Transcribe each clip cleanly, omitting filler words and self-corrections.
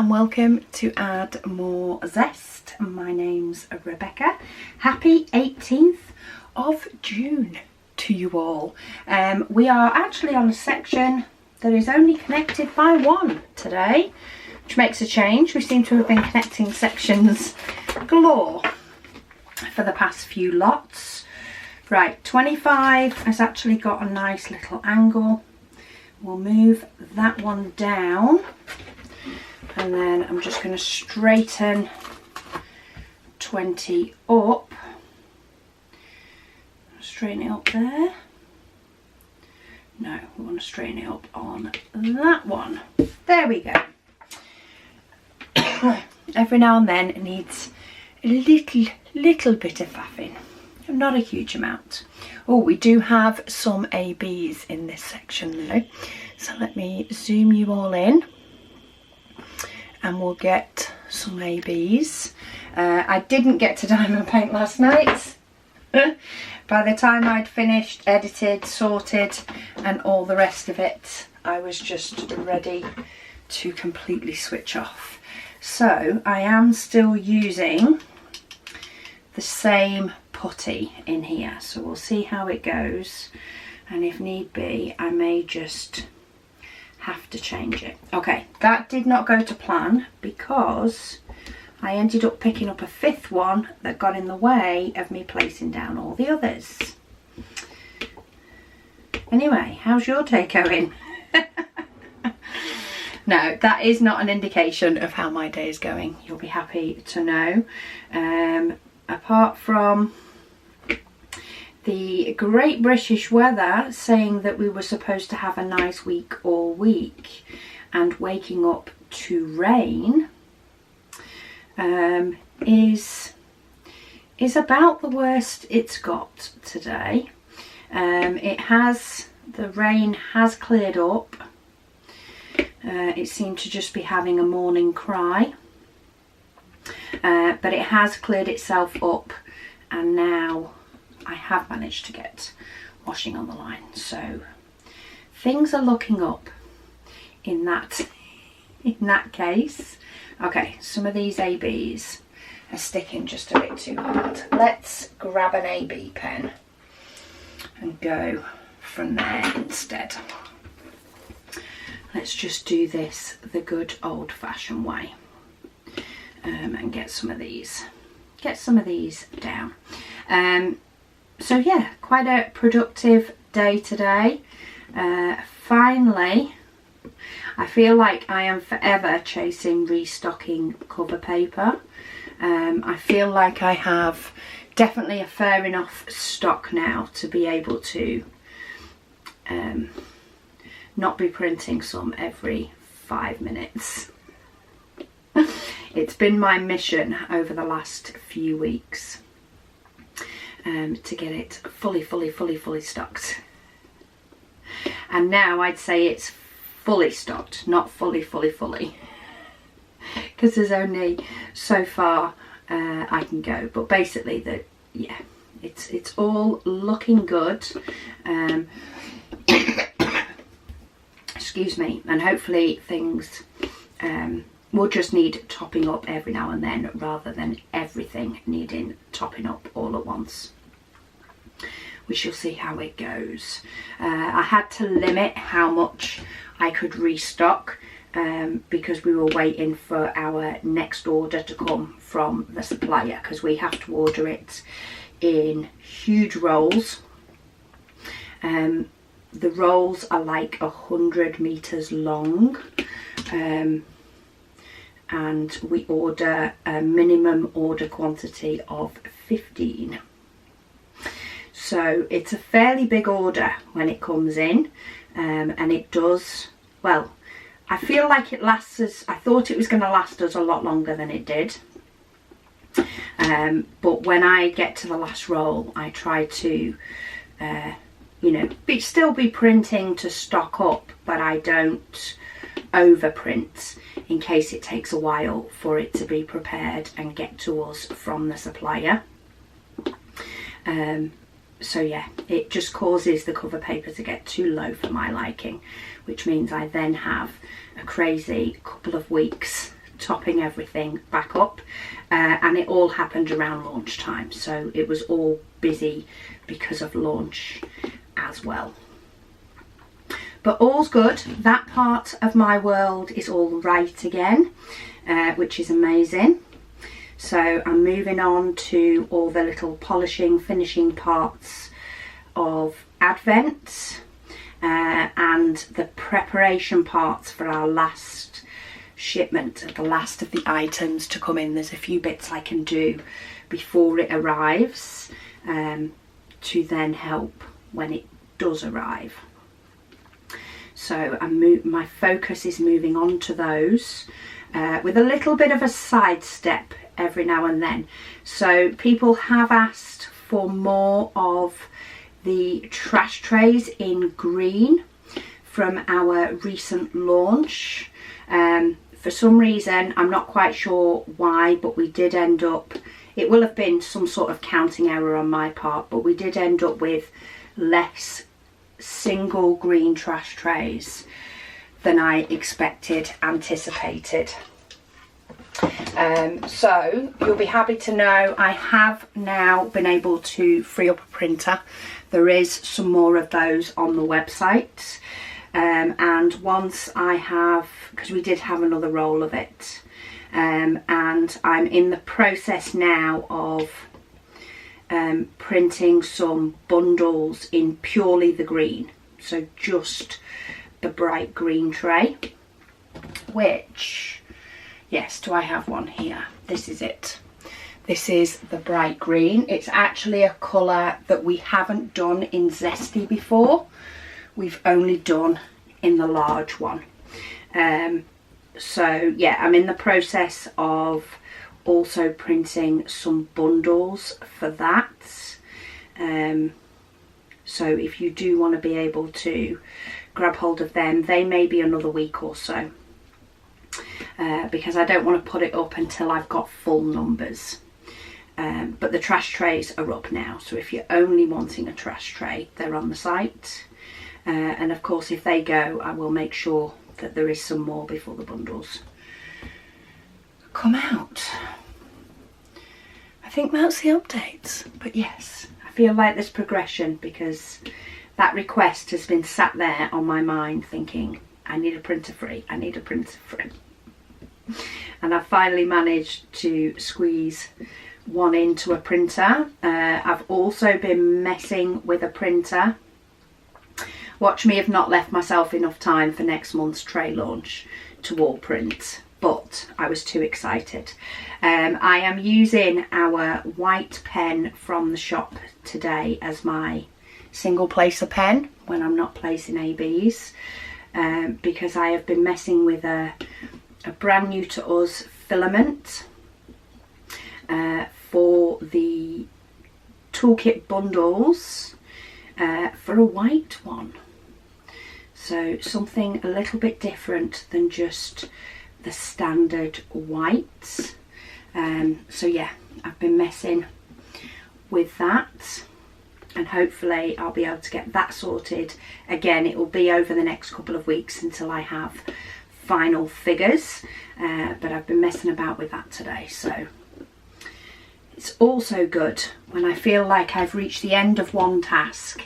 and welcome to Add More Zest. My name's Rebecca. Happy 18th of June to you all. We are actually on a section that is only connected by one today, which makes a change. We seem to have been connecting sections galore for the past few lots. Right, 25 has actually got a nice little angle. We'll move that one down, and then I'm just going to straighten 20 up. Straighten it up there. No, we want to straighten it up on that one. There we go. Every now and then it needs a little bit of faffing. Not a huge amount. Oh, we do have some ABs in this section though. So let me zoom you all in and we'll get some ABs. I didn't get to diamond paint last night. By the time I'd finished, edited, sorted and all the rest of it, I was just ready to completely switch off. So I am still using the same putty in here, so we'll see how it goes, and if need be I may just have to change it. Okay, that did not go to plan because I ended up picking up a fifth one that got in the way of me placing down all the others. Anyway, how's your day going? No, that is not an indication of how my day is going. You'll be happy to know. Apart from the Great British weather saying that we were supposed to have a nice week all week and waking up to rain, is about the worst it's got today. The rain has cleared up. It seemed to just be having a morning cry. But it has cleared itself up, and now I have managed to get washing on the line, so things are looking up in that case. Okay, some of these ABs are sticking just a bit too hard. Let's grab an AB pen and go from there instead. Let's just do this the good old-fashioned way. And get some of these down. So yeah, quite a productive day today. Finally, I feel like I am forever chasing restocking cover paper. I feel like I have definitely a fair enough stock now to be able to not be printing some every 5 minutes. It's been my mission over the last few weeks to get it fully stocked. And now I'd say it's fully stocked, not fully. Because there's only so far I can go. But basically, it's all looking good. Excuse me. And hopefully things we'll just need topping up every now and then rather than everything needing topping up all at once. We shall see how it goes. I had to limit how much I could restock because we were waiting for our next order to come from the supplier, because we have to order it in huge rolls. The rolls are like 100 meters long. And we order a minimum order quantity of 15. So it's a fairly big order when it comes in, and it does, well, I feel like it lasts us, I thought it was going to last us a lot longer than it did. But when I get to the last roll, I try to, still be printing to stock up, but I don't overprint in case it takes a while for it to be prepared and get to us from the supplier. So yeah, it just causes the cover paper to get too low for my liking, which means I then have a crazy couple of weeks topping everything back up, and it all happened around launch time, so it was all busy because of launch as well. But all's good. That part of my world is all right again, which is amazing. So I'm moving on to all the little polishing, finishing parts of Advent, and the preparation parts for our last shipment, the last of the items to come in. There's a few bits I can do before it arrives, to then help when it does arrive. So my focus is moving on to those, with a little bit of a sidestep every now and then. So people have asked for more of the trash trays in green from our recent launch. For some reason, I'm not quite sure why, but we did end up, it will have been some sort of counting error on my part, but we did end up with less single green trash trays than I anticipated. So you'll be happy to know I have now been able to free up a printer. There is some more of those on the website, and once I have, because we did have another roll of it, and I'm in the process now of printing some bundles in purely the green, so just the bright green tray, which, yes, do I have one here? This is it. This is the bright green. It's actually a colour that we haven't done in Zesty before. We've only done in the large one. So yeah, I'm in the process of also printing some bundles for that. So if you do want to be able to grab hold of them, they may be another week or so, because I don't want to put it up until I've got full numbers. But the trash trays are up now, so if you're only wanting a trash tray, they're on the site. And of course, if they go, I will make sure that there is some more before the bundles come out. I think that's the updates. But yes, I feel like there's progression, because that request has been sat there on my mind thinking, I need a printer free, I need a printer free. And I've finally managed to squeeze one into a printer. I've also been messing with a printer. Watch me have not left myself enough time for next month's tray launch to wall print, but I was too excited. I am using our white pen from the shop today as my single placer pen when I'm not placing ABs, because I have been messing with a brand new to us filament for the toolkit bundles, for a white one. So something a little bit different than just the standard whites. So yeah, I've been messing with that, and hopefully I'll be able to get that sorted. Again, it will be over the next couple of weeks until I have final figures, but I've been messing about with that today. So it's also good when I feel like I've reached the end of one task,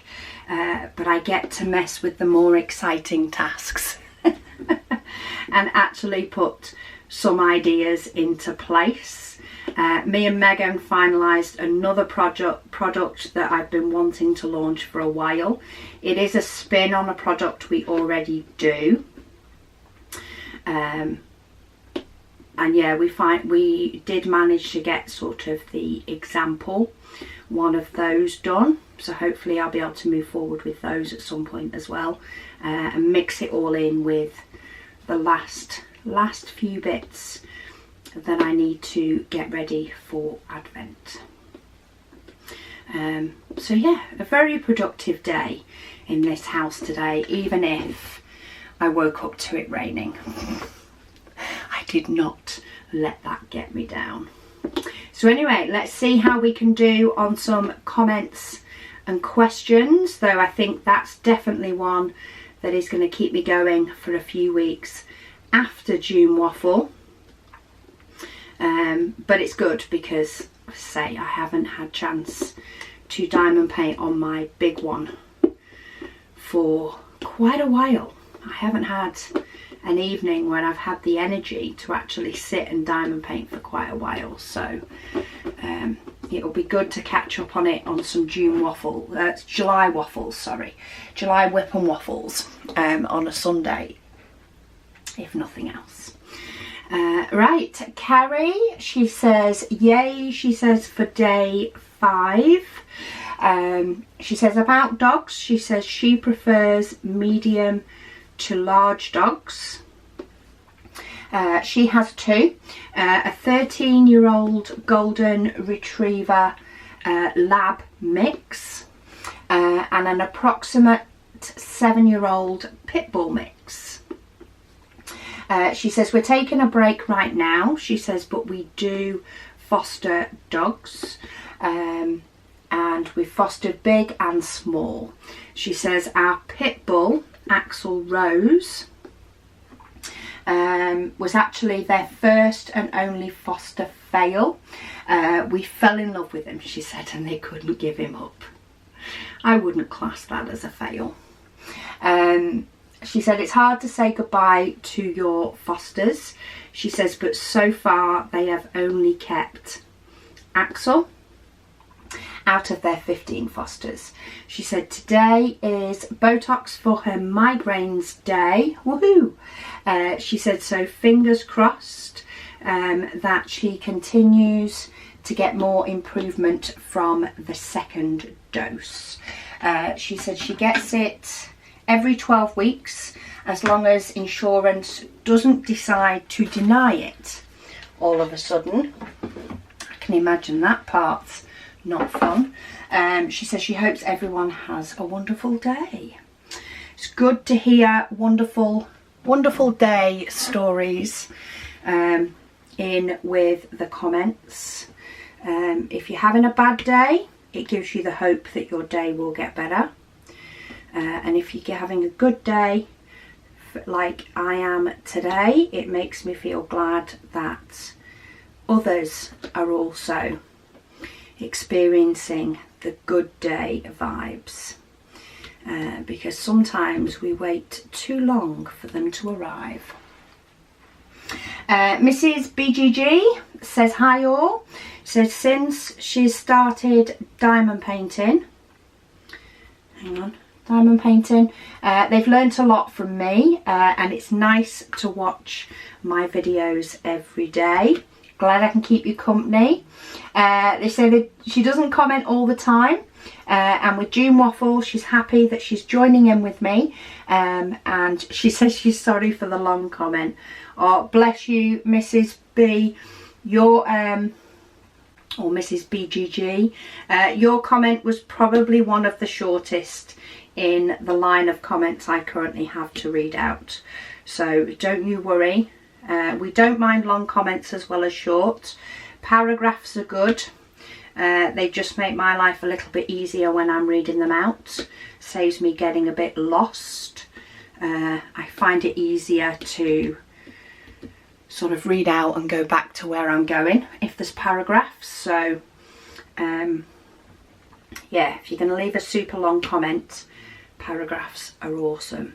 but I get to mess with the more exciting tasks and actually put some ideas into place. Me and Megan finalised another product that I've been wanting to launch for a while. It is a spin on a product we already do. And yeah, we did manage to get sort of the example one of those done, so hopefully I'll be able to move forward with those at some point as well, and mix it all in with the last few bits that I need to get ready for Advent. So yeah, a very productive day in this house today, even if I woke up to it raining. I did not let that get me down. So anyway, let's see how we can do on some comments and questions, though I think that's definitely one that is going to keep me going for a few weeks after June Waffle. but it's good because, say, I haven't had chance to diamond paint on my big one for quite a while. I haven't had an evening when I've had the energy to actually sit and diamond paint for quite a while, so it'll be good to catch up on it on some July waffles, sorry, July whip and waffles on a Sunday, if nothing else. Right, Carrie, she says yay, she says for day 5. She says about dogs, she says she prefers medium to large dogs. She has 2, a 13-year-old golden retriever lab mix and an approximate 7-year-old pit bull mix. She says we're taking a break right now, she says, but we do foster dogs, and we've fostered big and small. She says our pit bull, Axel Rose, was actually their first and only foster fail. We fell in love with him, she said, and they couldn't give him up. I wouldn't class that as a fail. She said it's hard to say goodbye to your fosters, she says, but so far they have only kept Axel out of their 15 fosters. She said today is Botox for her migraines day. Woohoo! She said so fingers crossed that she continues to get more improvement from the second dose. She said she gets it every 12 weeks as long as insurance doesn't decide to deny it all of a sudden. I can imagine that part's not fun. She says she hopes everyone has a wonderful day. It's good to hear wonderful day stories in with the comments. If you're having a bad day, it gives you the hope that your day will get better. And if you're having a good day, like I am today, it makes me feel glad that others are also experiencing the good day vibes, because sometimes we wait too long for them to arrive. Mrs. BGG says hi all. Says since she's started diamond painting, they've learnt a lot from me, and it's nice to watch my videos every day. Glad I can keep you company. They say that she doesn't comment all the time, and with June Waffle she's happy that she's joining in with me, and she says she's sorry for the long comment. Oh, bless you, Mrs. B. Your or Mrs. BGG, your comment was probably one of the shortest in the line of comments I currently have to read out, so don't you worry. We don't mind long comments as well as short. Paragraphs are good. They just make my life a little bit easier when I'm reading them out. Saves me getting a bit lost. I find it easier to sort of read out and go back to where I'm going if there's paragraphs. So yeah, if you're going to leave a super long comment, paragraphs are awesome.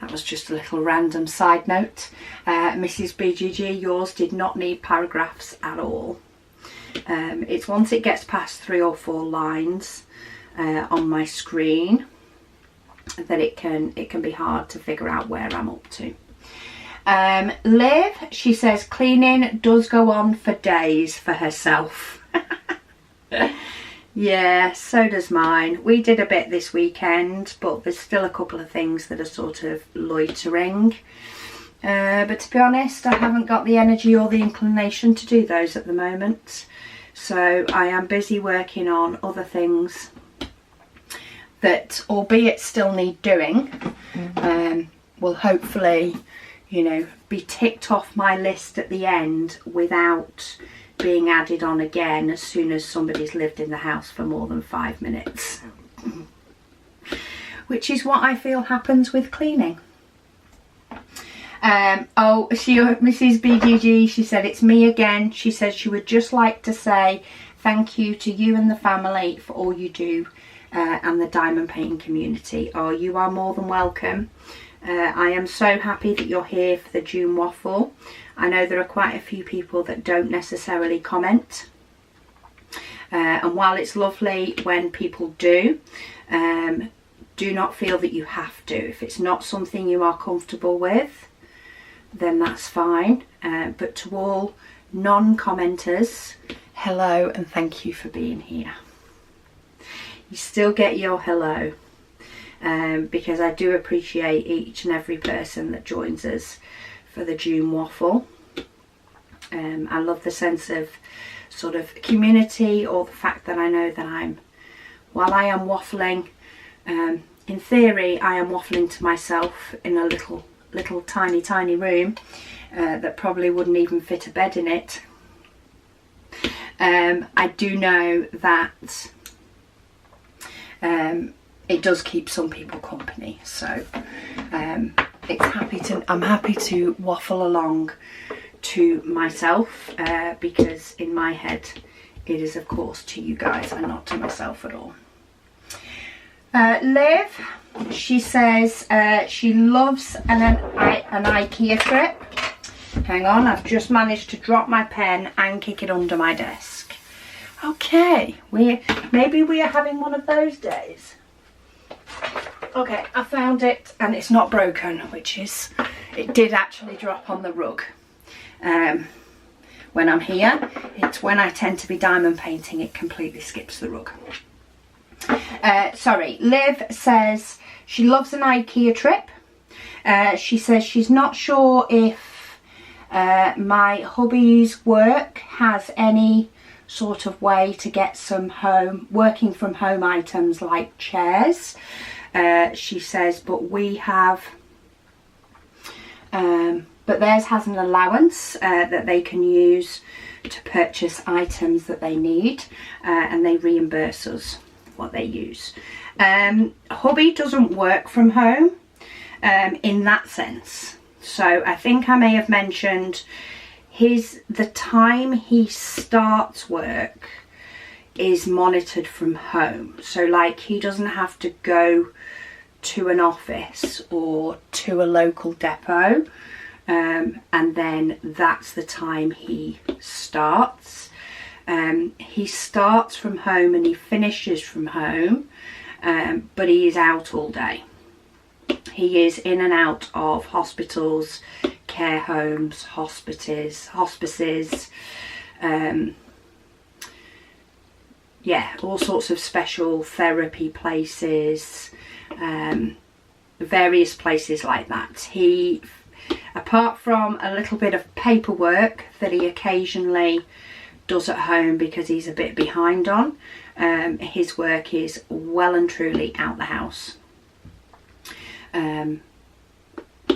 That was just a little random side note. Mrs. BGG, yours did not need paragraphs at all. It's once it gets past 3 or 4 lines on my screen that it can be hard to figure out where I'm up to. Liv, she says cleaning does go on for days for herself. Yeah, so does mine. We did a bit this weekend, but there's still a couple of things that are sort of loitering. But to be honest, I haven't got the energy or the inclination to do those at the moment. So I am busy working on other things that, albeit still need doing, will hopefully, you know, be ticked off my list at the end without being added on again as soon as somebody's lived in the house for more than 5 minutes. Which is what I feel happens with cleaning. Oh, Mrs. BGG, she said, it's me again. She said she would just like to say thank you to you and the family for all you do and the diamond painting community. Oh, you are more than welcome. I am so happy that you're here for the June Waffle. I know there are quite a few people that don't necessarily comment. And while it's lovely when people do not feel that you have to. If it's not something you are comfortable with, then that's fine. But to all non-commenters, hello and thank you for being here. You still get your hello, because I do appreciate each and every person that joins us for the June Waffle. I love the sense of sort of community, or the fact that I know that while I am waffling, in theory I am waffling to myself in a little tiny room that probably wouldn't even fit a bed in it. I do know that it does keep some people company, so I'm happy to waffle along to myself, because in my head it is of course to you guys and not to myself at all. Liv, she says she loves an IKEA trip. Hang on, I've just managed to drop my pen and kick it under my desk. Okay, maybe we are having one of those days. Okay, I found it and it's not broken, which is, it did actually drop on the rug. When I'm here, it's when I tend to be diamond painting, it completely skips the rug. Sorry, Liv says she loves an IKEA trip. She says she's not sure if my hubby's work has any sort of way to get some working from home items like chairs. She says, but we have, but theirs has an allowance that they can use to purchase items that they need, and they reimburse us what they use. Hubby doesn't work from home in that sense, so I think I may have mentioned the time he starts work is monitored from home, so like he doesn't have to go to an office or to a local depot, and then that's the time he starts. He starts from home and he finishes from home, but he is out all day. He is in and out of hospitals, care homes, hospices, yeah, all sorts of special therapy places, various places like that. He, apart from a little bit of paperwork that he occasionally does at home because he's a bit behind on, his work is well and truly out the house.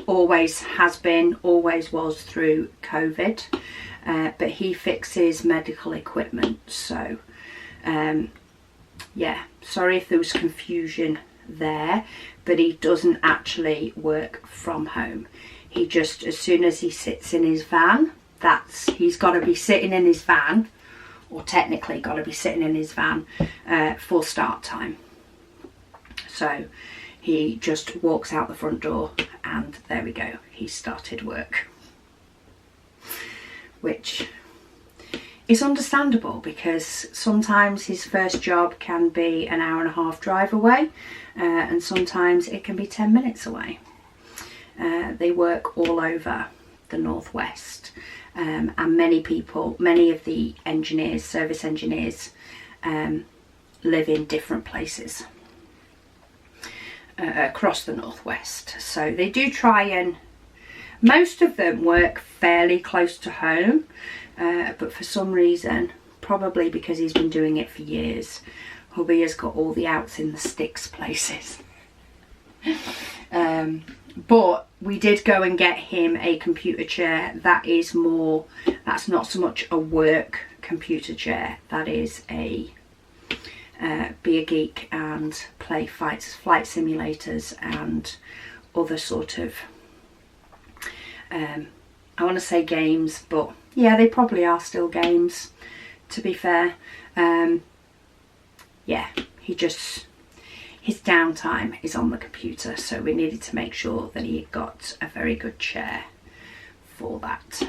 Always has been, always was through COVID, but he fixes medical equipment, so yeah, sorry if there was confusion there, but he doesn't actually work from home. He just, as soon as he sits in his van, he's got to be sitting in his van, or technically got to be sitting in his van for start time. So he just walks out the front door and there we go, he started work, which is understandable because sometimes his first job can be an hour and a half drive away, and sometimes it can be 10 minutes away. They work all over the northwest, and many of the engineers, service engineers, live in different places across the northwest. So they do try, and most of them work fairly close to home, but for some reason, probably because he's been doing it for years, hubby has got all the outs in the sticks places. But we did go and get him a computer chair that's not so much a work computer chair, that is a be a geek and play flight simulators and other sort of I want to say games, but yeah, they probably are still games, to be fair. Yeah, his downtime is on the computer, so we needed to make sure that he got a very good chair for that.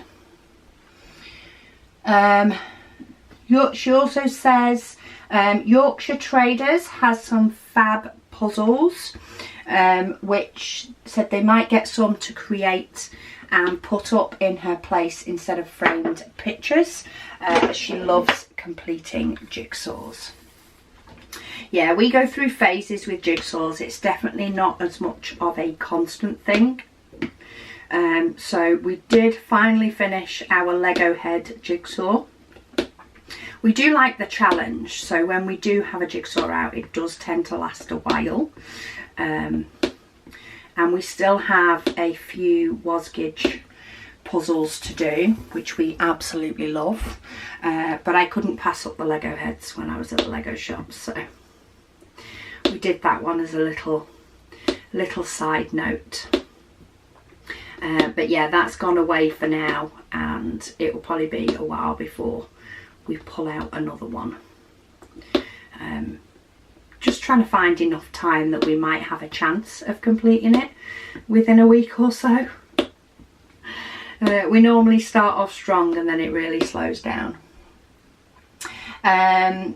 She also says Yorkshire Traders has some fab puzzles, which said they might get some to create and put up in her place instead of framed pictures. She loves completing jigsaws. Yeah, we go through phases with jigsaws. It's definitely not as much of a constant thing. So we did finally finish our Lego head jigsaw. We do like the challenge, so when we do have a jigsaw out, it does tend to last a while. And we still have a few Wasgage puzzles to do, which we absolutely love. But I couldn't pass up the Lego heads when I was at the Lego shop, so we did that one as a little side note. But yeah, that's gone away for now, and it will probably be a while before we pull out another one. Just trying to find enough time that we might have a chance of completing it within a week or so. We normally start off strong and then it really slows down.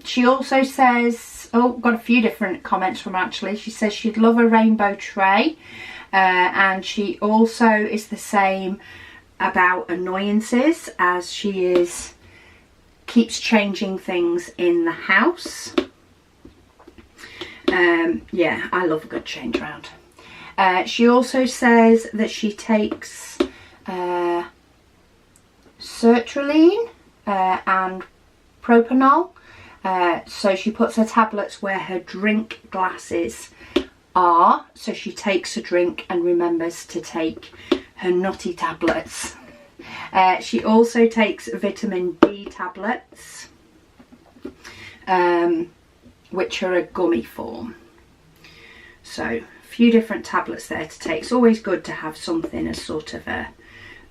She also says, got a few different comments from her actually. She says she'd love a rainbow tray, and she also is the same about annoyances, as she keeps changing things in the house. Yeah, I love a good change round. She also says that she takes sertraline and propanol. So she puts her tablets where her drink glasses are. So she takes a drink and remembers to take her nutty tablets. She also takes vitamin D tablets, which are a gummy form. So a few different tablets there to take. It's always good to have something as sort of a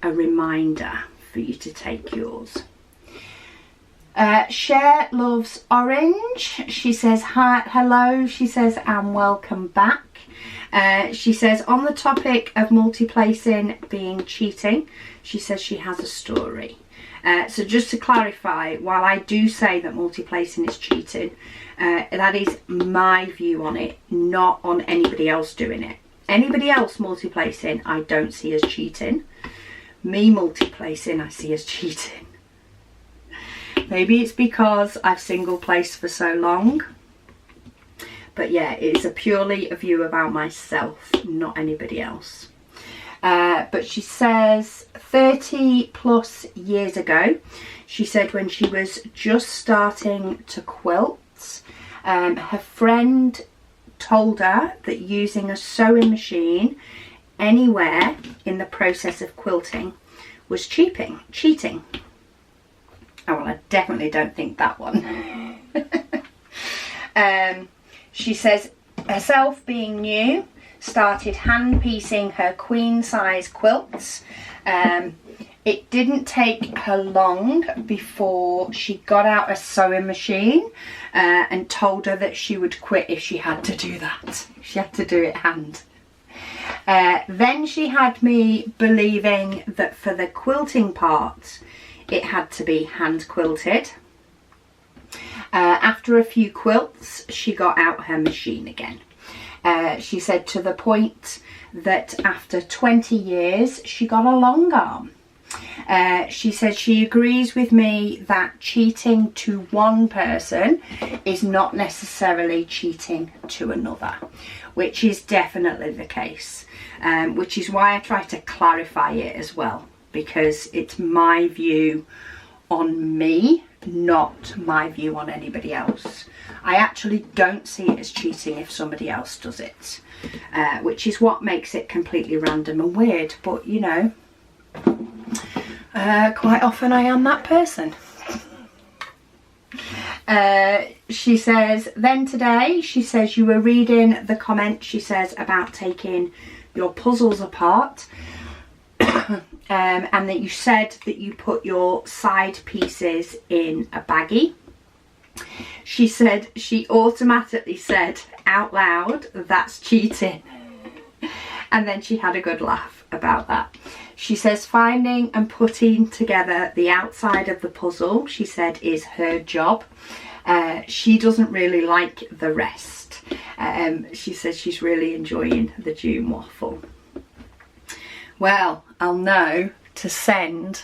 reminder for you to take yours. Cher loves orange. She says hi, hello. She says and welcome back. She says on the topic of multi-placing being cheating, she says she has a story. So just to clarify, while I do say that multi-placing is cheating, that is my view on it, not on anybody else doing it. Anybody else multi-placing I don't see as cheating. Me multi-placing I see as cheating. Maybe it's because I've single placed for so long. But yeah, it is purely a view about myself, not anybody else. But she says 30 plus years ago, she said when she was just starting to quilt, her friend told her that using a sewing machine anywhere in the process of quilting was cheating. Oh well, I definitely don't think that one. She says herself being new, started hand piecing her queen size quilts. It didn't take her long before she got out a sewing machine and told her that she would quit if she had to do that. She had to do it hand. Then she had me believing that for the quilting part it had to be hand quilted. After a few quilts she got out her machine again. She said to the point that after 20 years she got a long arm. She said she agrees with me that cheating to one person is not necessarily cheating to another, which is definitely the case, which is why I try to clarify it as well, because it's my view on me, not my view on anybody else. I actually don't see it as cheating if somebody else does it, which is what makes it completely random and weird, but you know, quite often I am that person. She says, then today, she says you were reading the comment, she says, about taking your puzzles apart. and that you said that you put your side pieces in a baggie. She said, she automatically said out loud, "That's cheating." And then she had a good laugh about that. She says finding and putting together the outside of the puzzle, she said, is her job. She doesn't really like the rest. She says she's really enjoying the June waffle. Well, I'll know to send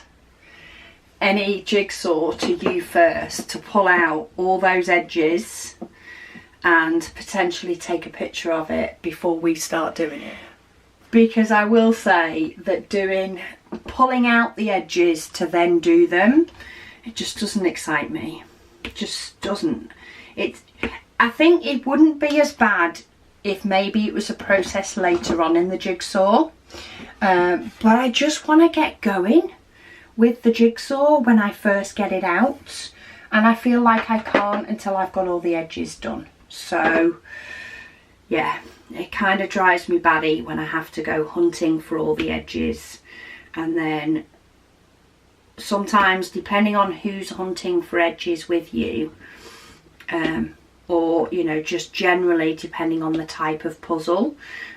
any jigsaw to you first to pull out all those edges and potentially take a picture of it before we start doing it. Because I will say that pulling out the edges to then do them, it just doesn't excite me. It just doesn't. I think it wouldn't be as bad if maybe it was a process later on in the jigsaw. But I just want to get going with the jigsaw when I first get it out. And I feel like I can't until I've got all the edges done. So, yeah, it kind of drives me batty when I have to go hunting for all the edges. And then sometimes, depending on who's hunting for edges with you, or, you know, just generally depending on the type of puzzle,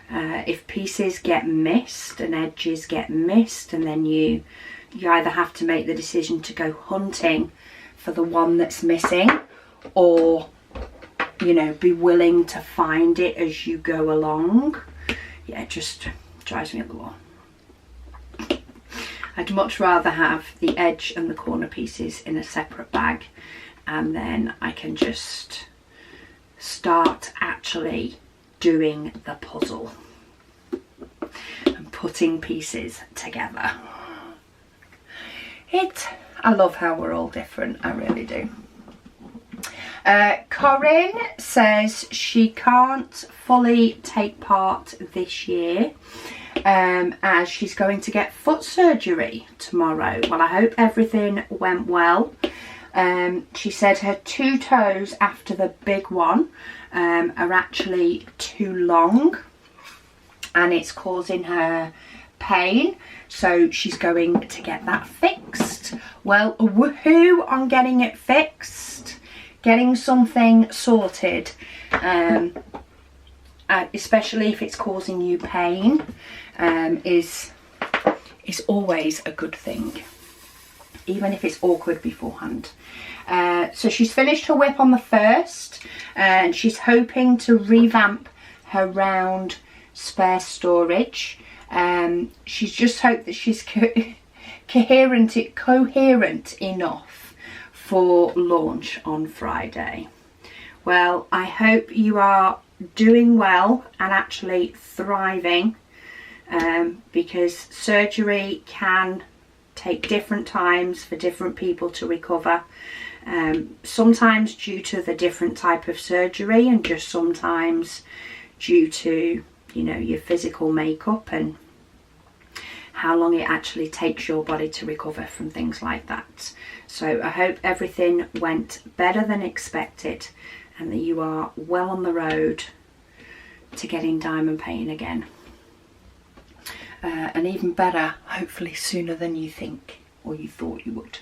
if pieces get missed and edges get missed, and then you either have to make the decision to go hunting for the one that's missing, or, you know, be willing to find it as you go along. Yeah, it just drives me up the wall. I'd much rather have the edge and the corner pieces in a separate bag, and then I can just start actually doing the puzzle and putting pieces together. I love how we're all different, I really do. Corinne says she can't fully take part this year as she's going to get foot surgery tomorrow. Well, I hope everything went well. She said her 2 toes after the big one are actually too long and it's causing her pain, so she's going to get that fixed. Well, woohoo on getting it fixed. Getting something sorted, especially if it's causing you pain, is always a good thing, even if it's awkward beforehand. So she's finished her whip on the 1st, and she's hoping to revamp her round spare storage. She's just hoped that she's coherent enough for launch on Friday. Well, I hope you are doing well and actually thriving, because surgery can take different times for different people to recover, sometimes due to the different type of surgery, and just sometimes due to, you know, your physical makeup and how long it actually takes your body to recover from things like that. So I hope everything went better than expected and that you are well on the road to getting diamond painting again. And even better, hopefully sooner than you think or you thought you would.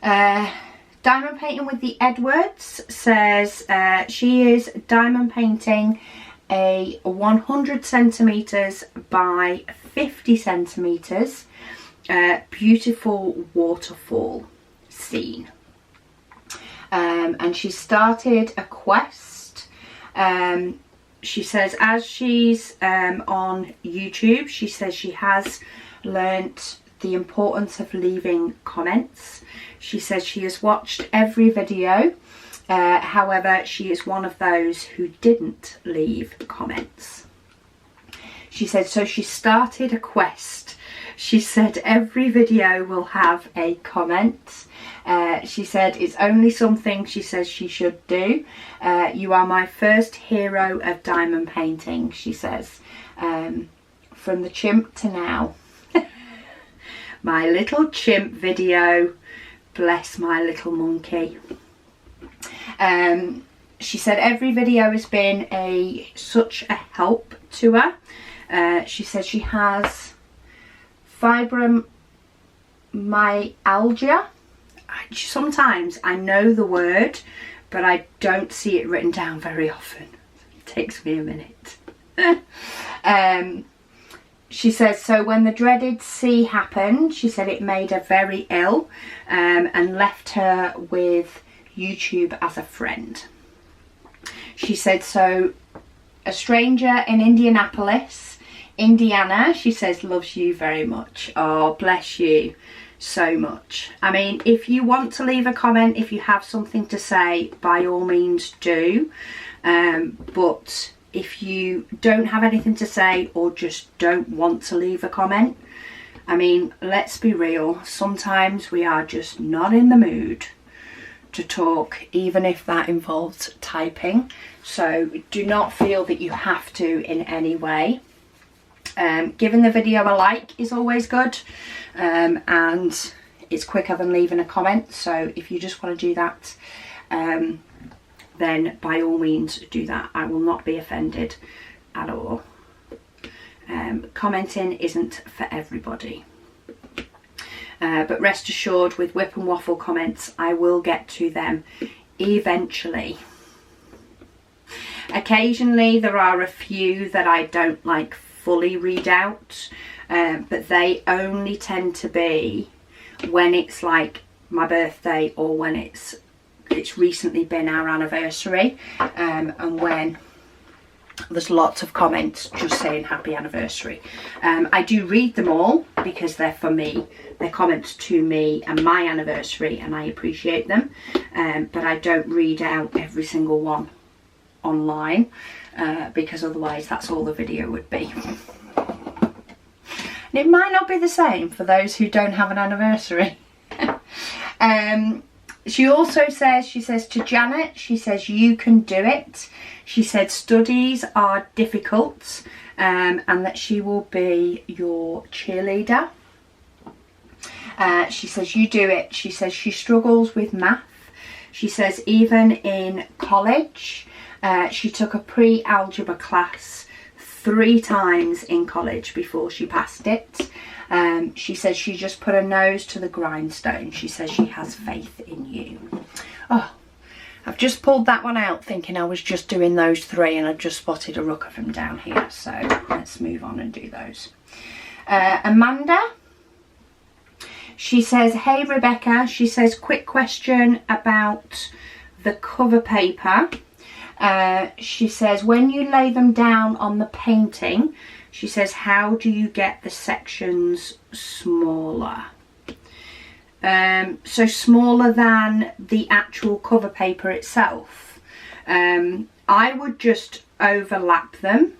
Diamond Painting with the Edwards says she is diamond painting a 100 centimeters by 50 centimeters beautiful waterfall scene, and she started a quest. She says as she's on YouTube, she says she has learnt the importance of leaving comments. She says she has watched every video. However, she is one of those who didn't leave comments. She said, so she started a quest. She said every video will have a comment. She said it's only something she says she should do. You are my first hero of diamond painting, she says. From the chimp to now. My little chimp video. Bless my little monkey. She said every video has been such a help to her. She says she has fibromyalgia. Sometimes I know the word, but I don't see it written down very often. It takes me a minute. She says, so when the dreaded C happened, she said it made her very ill, and left her with YouTube as a friend. She said, so a stranger in Indianapolis, Indiana, she says, loves you very much. Oh, bless you so much. I mean, if you want to leave a comment, if you have something to say, by all means do. But if you don't have anything to say or just don't want to leave a comment, I mean, let's be real, sometimes we are just not in the mood to talk, even if that involves typing. So do not feel that you have to in any way. Giving the video a like is always good, and it's quicker than leaving a comment. So if you just want to do that, then by all means do that. I will not be offended at all. Commenting isn't for everybody. But rest assured, with Whip and Waffle comments, I will get to them eventually. Occasionally there are a few that I don't like fully read out, but they only tend to be when it's like my birthday, or when it's recently been our anniversary, and when there's lots of comments just saying happy anniversary. I do read them all because they're for me, they're comments to me and my anniversary, and I appreciate them, but I don't read out every single one online, because otherwise that's all the video would be. And it might not be the same for those who don't have an anniversary. She also says, she says to Janet, she says, you can do it. She said studies are difficult, and that she will be your cheerleader. She says, you do it. She says she struggles with math. She says even in college, she took a pre-algebra class 3 times in college before she passed it. She says she just put her nose to the grindstone. She says she has faith in you. Oh, I've just pulled that one out thinking I was just doing those 3, and I've just spotted a rook of them down here. So let's move on and do those. Amanda, she says, hey Rebecca, she says, quick question about the cover paper. She says, when you lay them down on the painting, she says, how do you get the sections smaller? So smaller than the actual cover paper itself. I would just overlap them.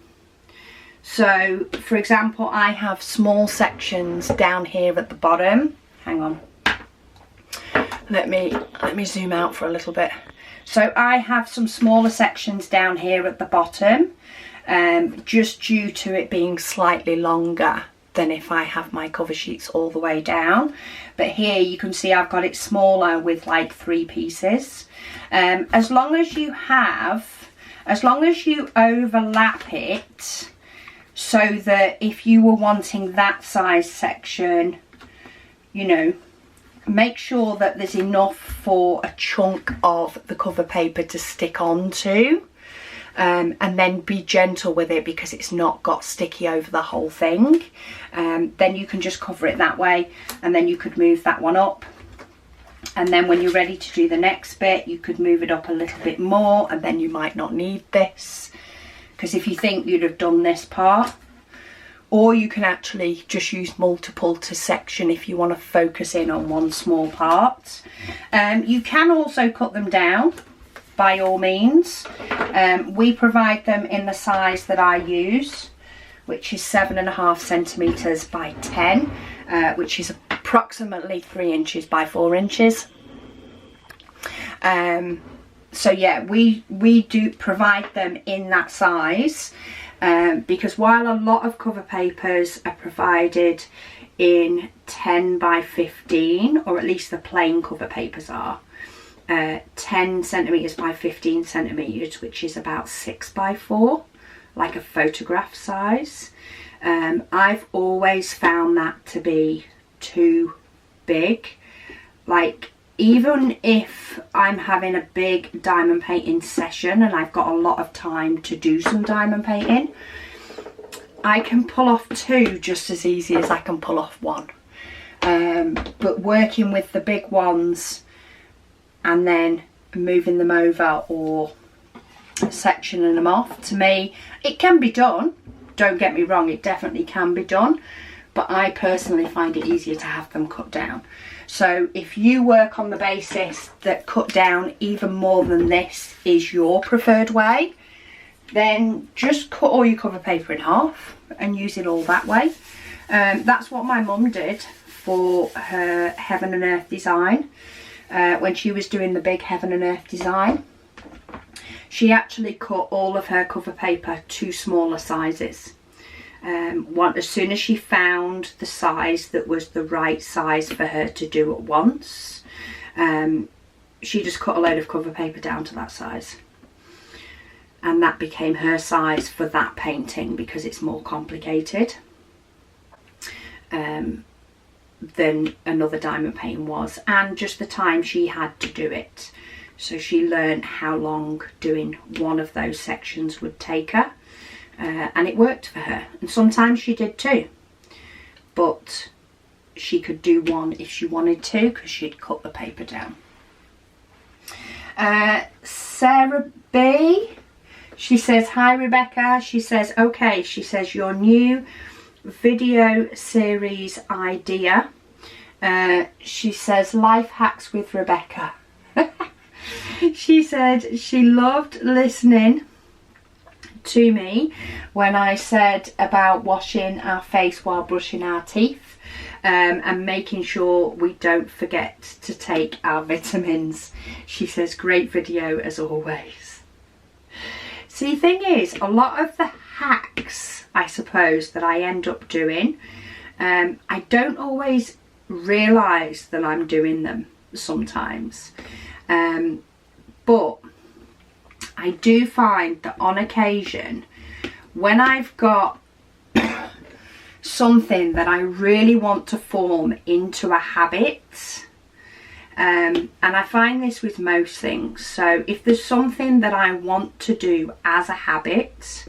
So for example, I have small sections down here at the bottom. Hang on. Let me zoom out for a little bit. So I have some smaller sections down here at the bottom, just due to it being slightly longer than if I have my cover sheets all the way down. But here you can see I've got it smaller with like 3 pieces. As long as you overlap it, so that if you were wanting that size section, you know, make sure that there's enough for a chunk of the cover paper to stick onto, and then be gentle with it because it's not got sticky over the whole thing. Then you can just cover it that way, and then you could move that one up, and then when you're ready to do the next bit you could move it up a little bit more, and then you might not need this, because if you think you'd have done this part. Or you can actually just use multiple to section if you want to focus in on one small part. You can also cut them down, by all means. We provide them in the size that I use, which is 7.5 centimetres by 10, which is approximately 3 inches by 4 inches. So yeah, we do provide them in that size. Because while a lot of cover papers are provided in 10 by 15, or at least the plain cover papers are, 10 centimetres by 15 centimetres, which is about 6 by 4, like a photograph size. I've always found that to be too big. Like, even if I'm having a big diamond painting session and I've got a lot of time to do some diamond painting, I can pull off 2 just as easy as I can pull off 1. But working with the big ones and then moving them over or sectioning them off, to me, it can be done. Don't get me wrong, it definitely can be done, but I personally find it easier to have them cut down. So if you work on the basis that cut down even more than this is your preferred way, then just cut all your cover paper in half and use it all that way. That's what my mum did for her Heaven and Earth design. When she was doing the big Heaven and Earth design, she actually cut all of her cover paper to smaller sizes. As soon as she found the size that was the right size for her to do at once, she just cut a load of cover paper down to that size. And that became her size for that painting because it's more complicated than another diamond painting was, and just the time she had to do it. So she learned how long doing one of those sections would take her, and it worked for her. And sometimes she did 2, but she could do 1 if she wanted to because she'd cut the paper down. Sarah B, she says, hi Rebecca. She says, okay, she says, your new video series idea. She says, life hacks with Rebecca. She said she loved listening to me when I said about washing our face while brushing our teeth, and making sure we don't forget to take our vitamins. She says, great video as always. See, the thing is, a lot of the hacks, I suppose, that I end up doing, I don't always realise that I'm doing them sometimes. But I do find that on occasion, when I've got something that I really want to form into a habit, and I find this with most things, so if there's something that I want to do as a habit,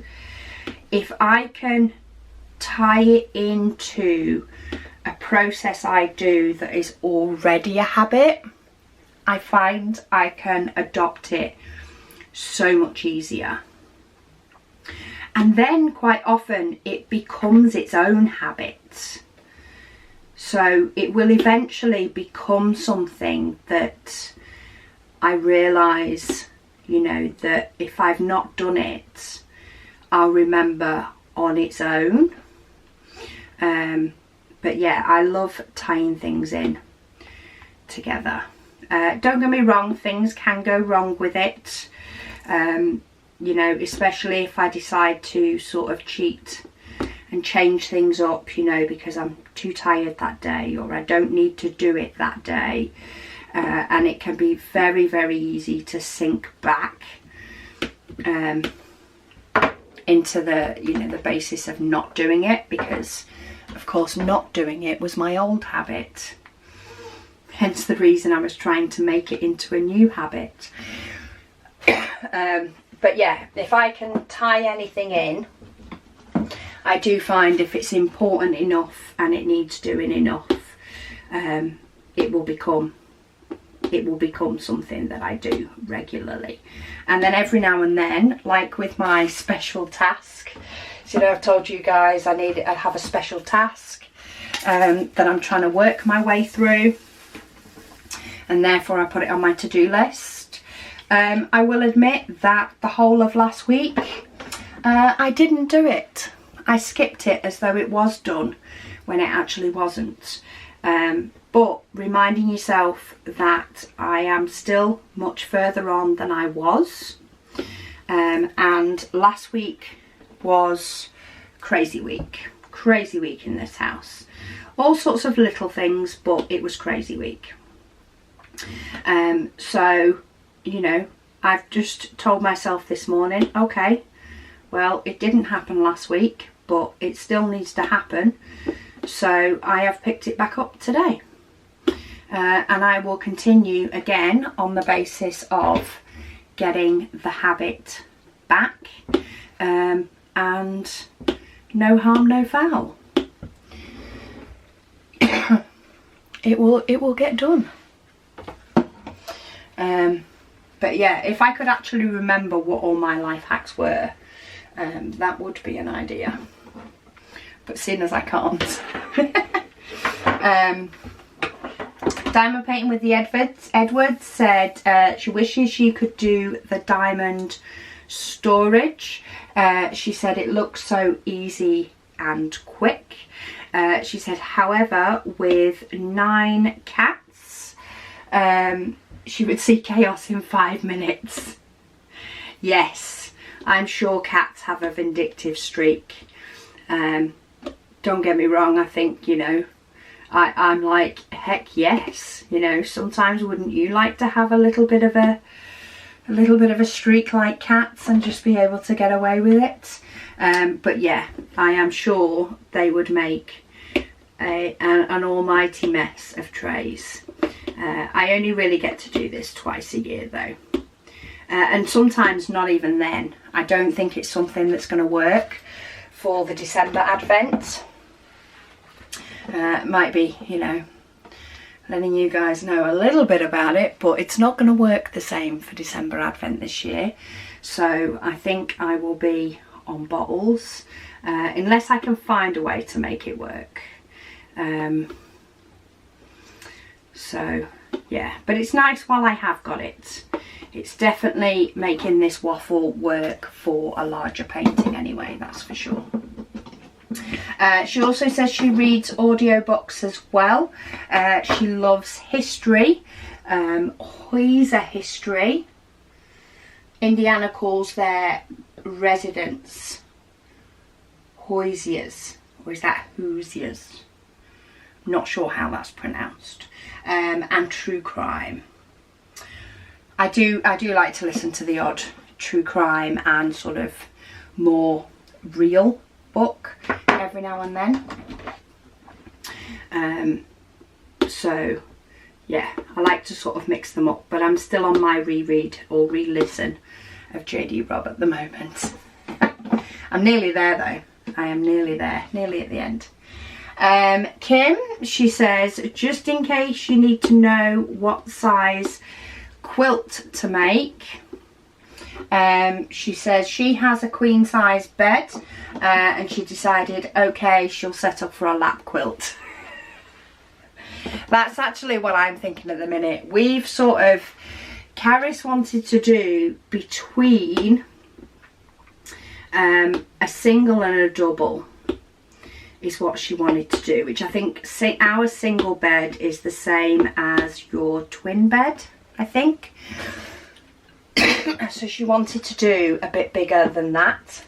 if I can tie it into a process I do that is already a habit, I find I can adopt it so much easier. And then quite often it becomes its own habit. So it will eventually become something that I realise, you know, that if I've not done it, I'll remember on its own. But yeah, I love tying things in together. Don't get me wrong, things can go wrong with it. You know, especially if I decide to sort of cheat and change things up, you know, because I'm too tired that day or I don't need to do it that day. And it can be very, very easy to sink back into the, you know, the basis of not doing it, because of course not doing it was my old habit. Hence the reason I was trying to make it into a new habit. But yeah, if I can tie anything in, I do find if it's important enough and it needs doing enough, it will become something that I do regularly. And then every now and then, like with my special task, so, you know, I've told you guys I have a special task that I'm trying to work my way through, and therefore I put it on my to-do list. I will admit that the whole of last week I didn't do it. I skipped it as though it was done when it actually wasn't. But reminding yourself that I am still much further on than I was. And last week was crazy week in this house. All sorts of little things, but it was crazy week. So, you know, I've just told myself this morning, okay, Well, it didn't happen last week, but it still needs to happen. So I have picked it back up today. And I will continue again on the basis of getting the habit back. And no harm, no foul. It will get done. But yeah, if I could actually remember what all my life hacks were, that would be an idea. But seeing as I can't. Diamond Painting with the Edwards said she wishes she could do the diamond storage. She said it looks so easy and quick. She said, however, with 9 cats, she would see chaos in 5 minutes. Yes, I'm sure cats have a vindictive streak. Don't get me wrong, I think, you know, I'm like, heck yes, you know, sometimes wouldn't you like to have a little bit of a streak like cats and just be able to get away with it? But yeah, I am sure they would make an almighty mess of trays. I only really get to do this twice a year though. And sometimes not even then. I don't think it's something that's going to work for the December Advent. Might be, you know, letting you guys know a little bit about it, but it's not going to work the same for December Advent this year. So I think I will be on bottles, unless I can find a way to make it work. So yeah, but it's nice while I have got it. It's definitely making this waffle work for a larger painting anyway, that's for sure. She also says she reads audiobooks as well. She loves history, Hobbies history. Indiana calls their residents Hoosiers, or is that Hoosiers? Not sure how that's pronounced. And true crime. I do like to listen to the odd true crime and sort of more real book every now and then. So yeah, I like to sort of mix them up, but I'm still on my reread or re-listen of JD Robb at the moment. I'm nearly there though. I am nearly there, nearly at the end. Kim, she says, just in case you need to know what size quilt to make, she says she has a queen size bed, and she decided, okay, she'll set up for a lap quilt. That's actually what I'm thinking at the minute. We've sort of, Caris wanted to do between a single and a double is what she wanted to do, which I think our single bed is the same as your twin bed, I think. So she wanted to do a bit bigger than that.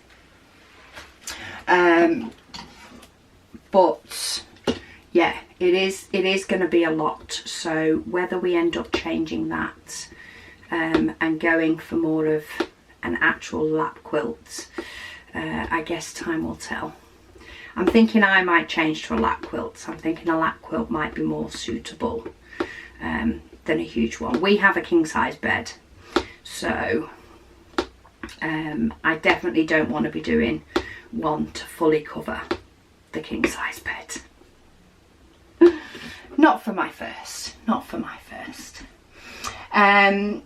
But yeah, it is going to be a lot. So whether we end up changing that and going for more of an actual lap quilt, I guess time will tell. I'm thinking I might change to a lap quilt. I'm thinking a lap quilt might be more suitable than a huge one. We have a king size bed, so I definitely don't want to be doing one to fully cover the king size bed. Not for my first. Not for my first. Don't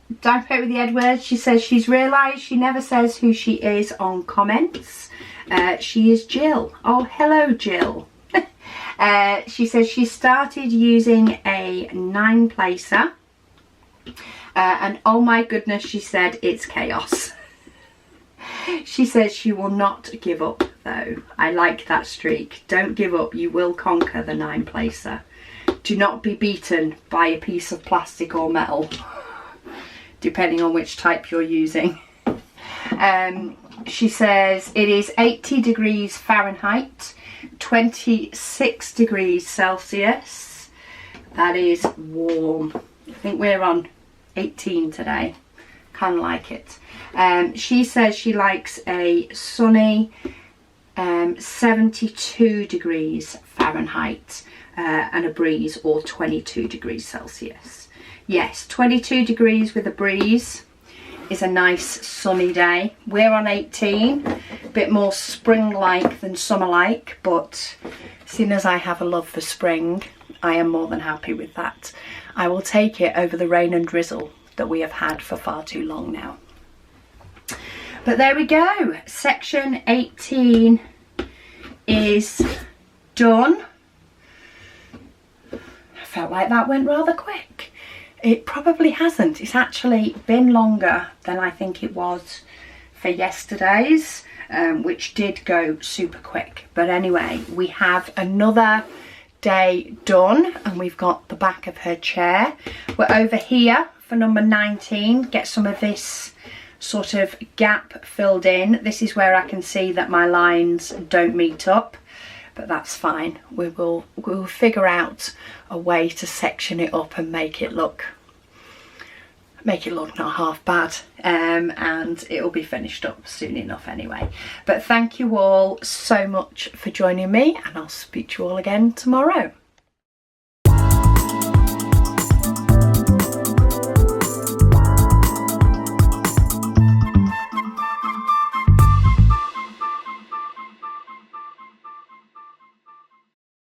play with the Edwards. She says she's realised she never says who she is on comments. She is Jill. Oh, hello, Jill. She says she started using a 9-placer. And oh my goodness, she said it's chaos. She says she will not give up though. I like that streak. Don't give up. You will conquer the 9-placer. Do not be beaten by a piece of plastic or metal, depending on which type you're using. She says it is 80 degrees Fahrenheit, 26 degrees Celsius. That is warm. I think we're on 18 today. Kind of like it. She says she likes a sunny 72 degrees Fahrenheit and a breeze, or 22 degrees Celsius. Yes, 22 degrees with a breeze is a nice sunny day. We're on 18, a bit more spring-like than summer-like, but seeing as I have a love for spring, I am more than happy with that. I will take it over the rain and drizzle that we have had for far too long now. But there we go, section 18 is done. I felt like that went rather quick. It probably hasn't. It's actually been longer than I think it was for yesterday's, which did go super quick. But anyway, we have another day done, and we've got the back of her chair. We're over here for number 19. Get some of this sort of gap filled in. This is where I can see that my lines don't meet up, but that's fine. We'll figure out a way to section it up and make it look not half bad, and it'll be finished up soon enough anyway. But thank you all so much for joining me, and I'll speak to you all again tomorrow.